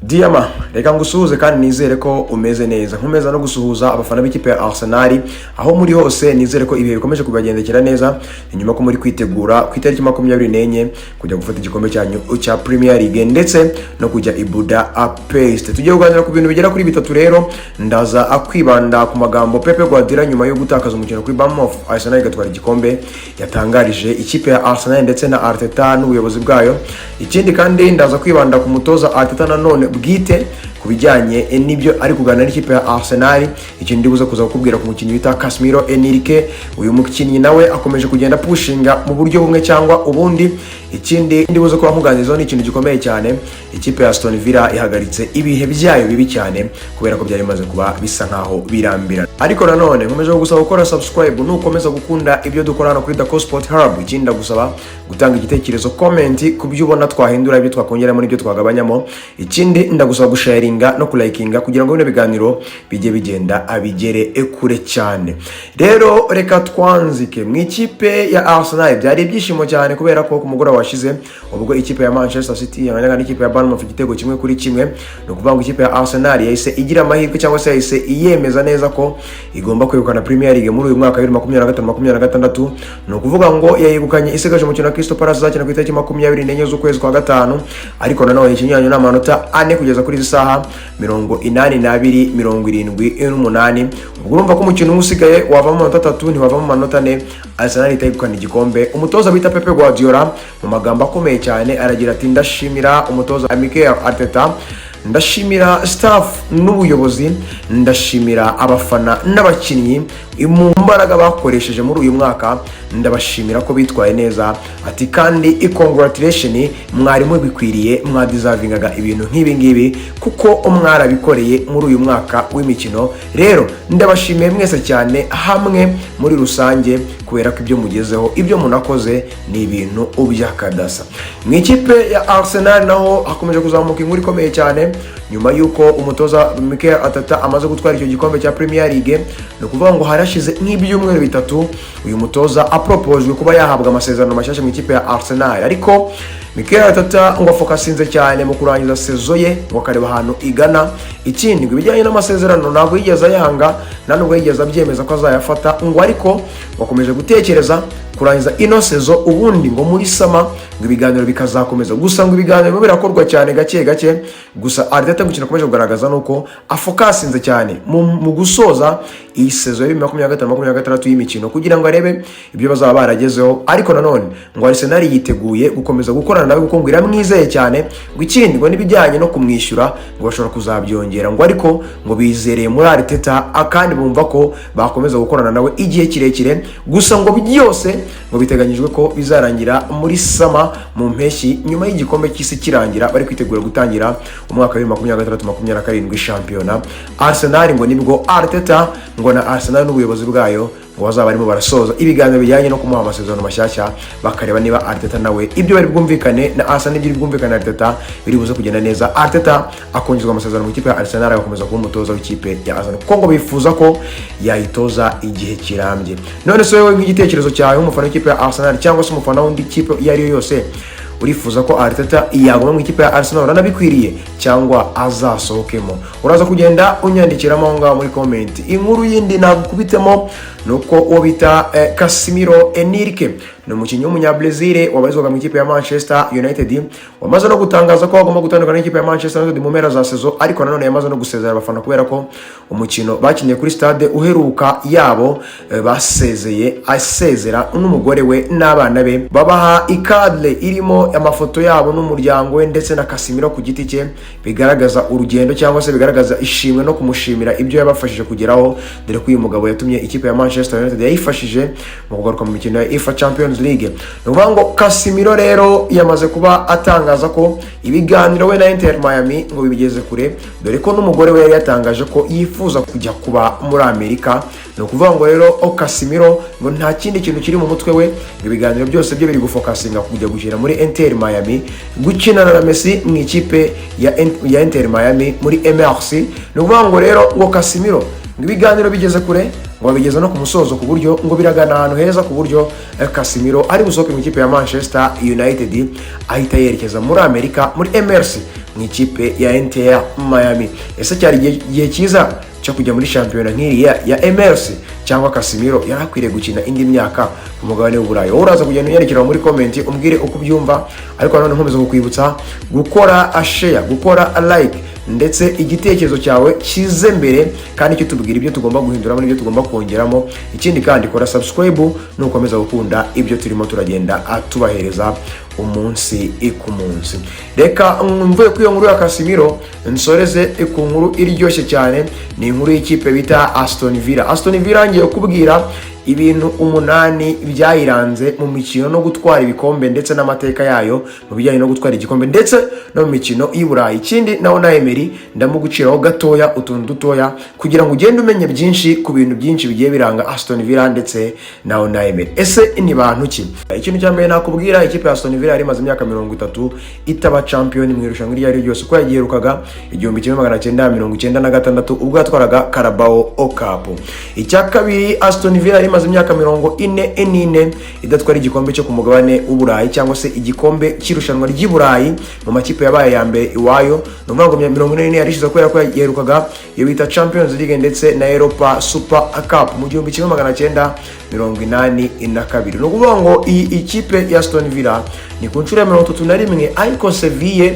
Diama, reka ngusuhuze kandi nizere ko umeze neza. Nkomeza no gusuhuza abafana b'ikipe ya Arsenal aho muri hose, nizere ko ibihe bikomeje kubagendekera neza inyuma ko muri kwitegura ku itariki 24 kujya gufata igikombe cyanyu cya Premier League ndetse no kujya i Budapest. Tugiye kuganira ku bintu bigera kuri bitatu rero, ndaza akwibanda ku magambo Pep Guardiola nyuma yo gutakaza umukino kuri Bournemouth Arsenal igatwara igikombe yatangarije ikipe ya Arsenal ndetse na Arteta n'ubuyobozi bwayo. Ikindi kandi ndaza kwibanda ku mutoza Arteta nanone bwite kubijyanye n'ibyo ari kuganira n'ikipe ya Arsenal. Ikindi ndibuze kuza kukubwira ku mukinnyi bita Casemiro Enrique. Uyu mukinnyi nawe akomeje kugenda pushinga mu buryo bumwe cyangwa ubundi. Ikindi ndibuze ko bamuganirizaho ni ikintu gikomeye cyane, ikipe ya Aston Villa ihagaritse ibihe byayo bibi cyane kubera ko byari bimaze kuba bisa nkaho birambira. Ariko nanone nkomeje gusaba gukora subscribe nukomeza gukunda ibyo dukora hano kuri The Sport Hub. Ikindi ndagusaba gutanga igitekerezo, comment ku byo ubona twahindura, ibyo twakongeramo n'ibyo twagabanyamo. Ikindi ndagusaba gusharinga no kulikinga kugira ngo bino biganiro bijye bigenda abigere kure cyane. Rero reka twanzike mu ikipe ya Arsenal. Byari ibyishimo cyane kubera ko ku mugoroba washize ubwo ikipe ya Manchester City yanganyaga n'ikipe ya Bournemouth igitego kimwe kuri kimwe, no kuvuga ngo ikipe ya Arsenal yahise igira amahirwe cyangwa se yahise iyemeza neza ko igomba kwegukana Premier League muri uyu mwaka wa 2025-26. no kuvuga ngo yayegukanye isigaje umukino wa Crystal Palace zakina ku itariki 24 z'ukwezi kwa gatanu, ariko nanone ikinyuranyo n'amanota 4 kugeza kuri isaha 82-78. ubwo urumva ko umukino usigaye wavamo amanota 3 ntiwavamo amanota 4, Arsenal itayegukana igikombe. Umutoza bita Pep Guardiola mu magambo akomeye cyane aragira ati ndashimira umutoza Mikel Arteta, ndashimira staff n'ubuyobozi, ndashimira abafana n'abakinnyi mu mbaraga bakoresheje muri uyu mwaka, ndabashimira ko bitwaye neza. Ati kandi congratulation, mwarimu bikwiriye, mwadeservingaga ibintu nk'ibi ngibi kuko mwarabikoreye muri uyu mwaka w'imikino. Rero ndabashimiye mwese cyane hamwe muri rusange kubera ko ibyo mugezeho, ibyo munakoze ni ibintu by'akadasa. Mu ikipe ya Arsenal naho hakomeje kuzamuka inkuru ikomeye cyane nyuma yuko umutoza Mikel Arteta amaze gutwara icyo gikombe cya Premier League. No kuvuga ngo harashize nk'ibyumweru bitatu uyu mutoza apropojwe kuba yahabwa amasezerano mashyashya mu ikipe ya Arsenal, ariko Mikel Arteta ngo afokasinze cyane mu kurangiza sezo ye ngo akareba ahantu igana. Ikindi ngo bijyanye n'amasezerano ntabwo yigeze ayanga, nubwo yigeze abyemeza ko azayafata, ngo ariko wakomeje gutekereza kurangiza ino sezo, ubundi ngo muri sama ngo ibiganiro bikazakomeza. Gusa ngo ibiganiro birakorwa cyane gake gake, gusa Arteta gukina akomeje kugaragaza nuko afokasinze cyane mu gusoza iyi sezo ya 2025-26 y'imikino kugira ngo arebe ibyo bazaba baragezeho. Ariko nanone ngo Arsenal yiteguye gukomeza gukorana nawe kuko ngo iramwizeye cyane. Ngo ikindi ngo nibijyanye no kumwishyura ngo bashobora kuzabyongera, ngo ariko ngo bizereye muri Arteta kandi bumva ko bakomeza gukorana nawe igihe kirekire. Gusa ngo byose ngo biteganyijwe ko bizarangira muri sama mu mpeshyi nyuma y'igikombe cy'isi kirangira, bari kwitegura gutangira umwaka wa 2026-27 shampiyona. Arsenal ngo nibwo Arteta ngo na Arsenal n'ubuyobozi bwayo ngo bazaba barimo barasoza ibiganiro bijyanye no kumuha amasezerano mashyashya, bakareba niba Arteta nawe ibyo bari bwumvikane na Arsenal ibyo bwumvikane Arteta biri buze kugenda neza. Arteta akongezwa amasezerano mu ikipe ya Arsenal agakomeza kuba umutoza w'ikipe ya Arsenal kuko ngo bifuza ko yayitoza igihe kirambye. None se wowe nk'igitekerezo cyawe umufana w'ikipe ya Arsenal cyangwa se umufana w'indi kipe iyo ari yo yose, urifuza ko Arteta yaguma mu ikipe ya Arsenal uranabikwiriye cyangwa azasohokemo? Uraza kugenda unyandikiramo aho ngaho muri comment. Inkuru yindi nagukubitemo nuko uwo bita Casemiro Enrique, ni umukinnyi w'umunyabrazil wabarizwaga mu ikipe ya Manchester United, wamaze no gutangaza ko agomba gutandukana n'ikipe ya Manchester United mu mpera za sezo. Ariko nanone yamaze no gusezera abafana kubera ko umukino bakinnye kuri stade uheruka yabo asezera n'umugore we n'abana be, babaha ikadle irimo amafoto yabo n'umuryango we ndetse na Casemiro ku giti cye, bigaragaza urugendo cyangwa se bigaragaza ishimwe no kumushimira ibyo yabafashije kugeraho, dore ko uyu mugabo yatumye ikipe ya Manchester United yayifashije mu kugaruka mu mikino ya UEFA Champions League. Nuvuga ngo Casemiro rero yamaze kuba atangaza ko ibiganiro we na Inter Miami ngo bibigeze kure, dore ko n'umugore we yari yatangaje ko yifuza kujya kuba muri Amerika. No kuvuga ngo rero Casemiro ngo nta kindi kintu kiri mu mutwe we, ibiganiro byose byo biri gufokasinga kujya gushyira muri Inter Miami gukina na Messi mu ikipe ya Inter Miami muri MLS. No kuvuga ngo rero ngo Casemiro ibiganiro bigeze kure, ngo bigeze no ku musozo ku buryo ngo biragana ahantu heza ku buryo Casemiro ari busohoke mu ikipe ya Manchester United ahita yerekeza muri Amerika muri MLS mu ikipe ya Inter Miami. Ese cyari igihe cyiza cyo kujya muri shampiyona nk'iriya ya MLS cyangwa Casemiro yarakwiriye gukina indi myaka ku mugabane w'Uburayi? Wowe uraza kugenda unyandikira muri comment umbwire uko ubyumva, ariko nanone nkomeza kukwibutsa gukora share, gukora like, ndetse igitekerezo cyawe kize mbere kandi cyo tubwira ibyo tugomba guhinduramo n'ibyo tugomba kongeramo. Ikindi kandi kora subscribe nukomeza gukunda ibyo turimo turagenda tubahereza umunsi ku munsi. Reka mvuye ku iyo nkuru ya Casemiro nsoreze ku nkuru iryoshye cyane, ni inkuru y'ikipe bita Aston Villa. Aston Villa ngiye kubwira ibintu 8 byayiranze mu mikino no gutwara ibikombe ndetse n'amateka yayo mu bijyanye no gutwara igikombe ndetse no mu mikino y'Uburayi. Ikindi naho na Emery ndamuguciraho gatoya utuntu dutoya kugira ngo ugende umenye byinshi ku bintu byinshi bigiye biranga Aston Villa ndetse naho na Emery. Ese ni bantu ki? Ikintu cya mbere nakubwira, ikipe ya Aston Villa yari imaze imyaka 30 itaba champion mu irushanwa ryari ryose, ko yagiherukaga 1996 ubwo yatwaraga Carabao Cup. Icya kabiri, Aston Villa imaze imyaka 44 idatwara igikombe cyo ku mugabane w'Uburayi cyangwa se igikombe cy'irushanwa ry'Iburayi mu makipe yabaye ya mbere iwayo. Numva ngo 44 yarishize kubera ko yerukaga iyo bita Champions League ndetse na Europa Super Cup mu 1982. No kuvuga ngo iyi ikipe ya Aston Villa ni ku nshuro ya 31, ariko Sevilla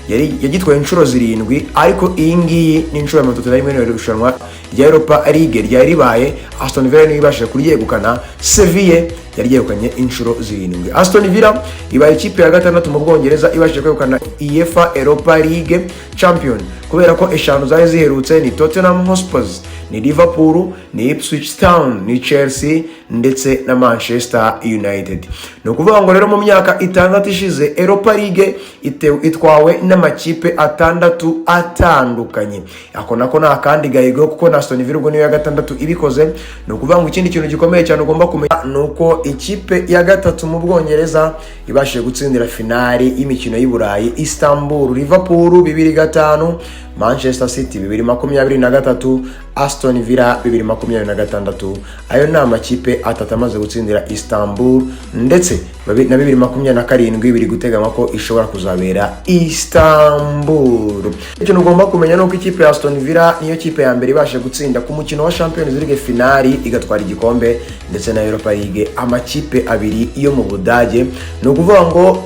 yagitwaye inshuro 7, ariko iyi ngiyi ni inshuro ya 31 y'irushanwa rya Europa League ryari ribaye. Aston Villa niyo ibashije kuryegukana, Sevilla yari yegukanye inshuro 7. Aston Villa ibaye ikipe ya gatandatu mu Bwongereza ibashije kwegukana UEFA Europa League Champion, kubera ko eshanu zari ziherutse ni Tottenham Hotspur, ni Liverpool, ni Ipswich Town, ni Chelsea ndetse na Manchester United. No kuvuga ngo rero mu myaka 6 ishize Europa League itwawe n'amakipe 6 atandukanye. Ako nako na kandi gahigo kuko na Aston Villa niyo ya gatandatu ibikoze. No kuvuga ngo ikindi kintu gikomeye cyane ugomba kumenya nuko ikipe ya gatatu mu Bwongereza ibashije gutsindira finale y'imikino y'Iburayi, Istanbul Liverpool 2-5, Manchester City 2023, Aston Villa 2026. Ayo ni amakipe atatu amaze gutsindira Istanbul ndetse na 2027 biri guteganywa ko ishobora kuzabera Istanbul. Icyo ugomba kumenya nuko ikipe ya Aston Villa niyo kipe ya mbere ibashe gutsinda ku mukino wa Champions League finali igatwara igikombe ndetse na Europa League, amakipe abiri yo mu Budage. No kuvuga ngo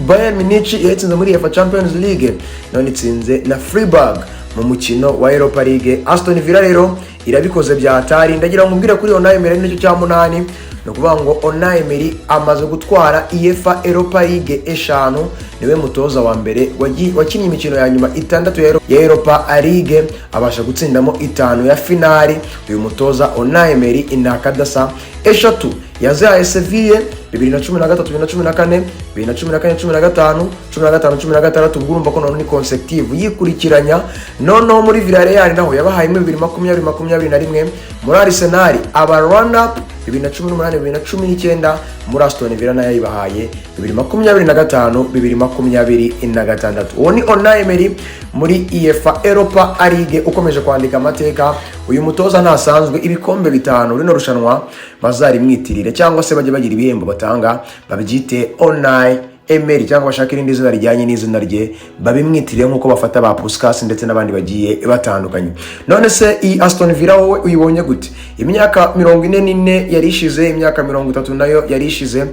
Bayern Munich yatsinze muri UEFA Champions League, none itsinze na Freiburg mu mukino wa Europa League. Aston Villa rero irabikoze byatari. Ndagira ngo mbwire kuri Unai Emery nicyo cya 8. No kuvuga ngo Unai Emery amaze gutwara UEFA Europa League 5, niwe mutoza wa mbere wakinnye imikino ya nyuma 6 ya Europa League, abasha gutsindamo 5 ya finali. Uyu mutoza Unai Emery inakadasa 3 yazaye Sevilla 2013, 2014, 2014, 15, urumva ko none ni consecutive yikurikiranya. Noneho muri Villarreal naho yabahaye 2021, muri Arsenal aba run up 2018, 2019, muri Aston Villa nayo yibahaye 2025, 2026. Uwo ni Unai Emery muri UEFA Europa League ukomeje kwandika amateka. Uyu mutoza ntasanzwe, ibikombe 5 rino rushanwa bazari mwitirire cyangwa se bajye bagira ibihembo batanga babyite Unai Emery cyangwa bashaka irindi zina rijyanye n'izina rye babimwitiriye nkuko bafata ba Puskas ndetse n'abandi bagiye batandukanye. None se i Aston Villa wowe uyibonye gute? Imyaka 44 yarishize, imyaka 30 nayo yarishize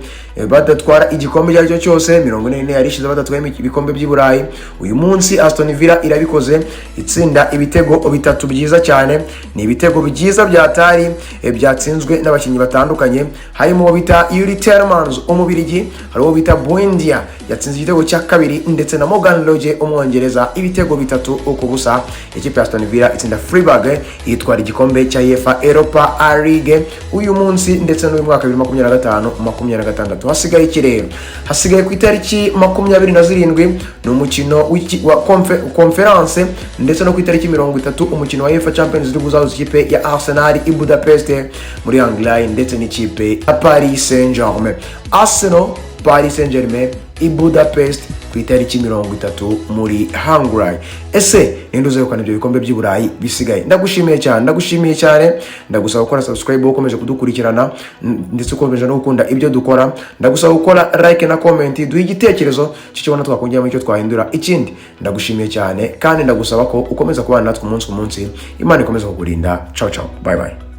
badatwara igikombe cyaryo cyose, 44 yarishize badatwaye ibikombe by'Iburayi. Uyu munsi Aston Villa irabikoze, itsinda ibitego 3 byiza cyane, ni ibitego byiza byatari byatsinzwe n'abakinnyi batandukanye, harimo bita Yuri Tielemans umubirigi, harimo bita Buendia yatsinze igitego cya 2 ndetse na Morgan Roge umwongereza ibitego 3 uko busa. Ikipe ya Aston Villa itsinda Freiburg yitwara igikombe cya UEFA Europa League uyu munsi ndetse no mu mwaka 2025-26. Hasigaye ikirere, hasigaye ku itariki 27 ni umukino wa conference ndetse no ku itariki 30 umukino wa UEFA Champions League uzahuza ikipe ya Arsenal i Budapest muri Hungary ndetse n'ikipe ya Paris Saint-Germain. Arsenal Paris Saint-Germain i Budapest ku itariki 30 muri Hungary. Ese ninde uzegukana ibyo bikombe by'Iburayi bisigaye? Ndagushimiye cyane, ndagusaba gukora subscribe ukomeje kudukurikirana ndetse ukomeje no gukunda ibyo dukora. Ndagusaba gukora like na comment, duha igitekerezo cy'icyo twakongera icyo twahindura. Ikindi ndagushimiye cyane kandi ndagusaba ko ukomeza kubana natwe umunsi ku munsi. Imana ikomeza kukurinda. Ciao, bye bye.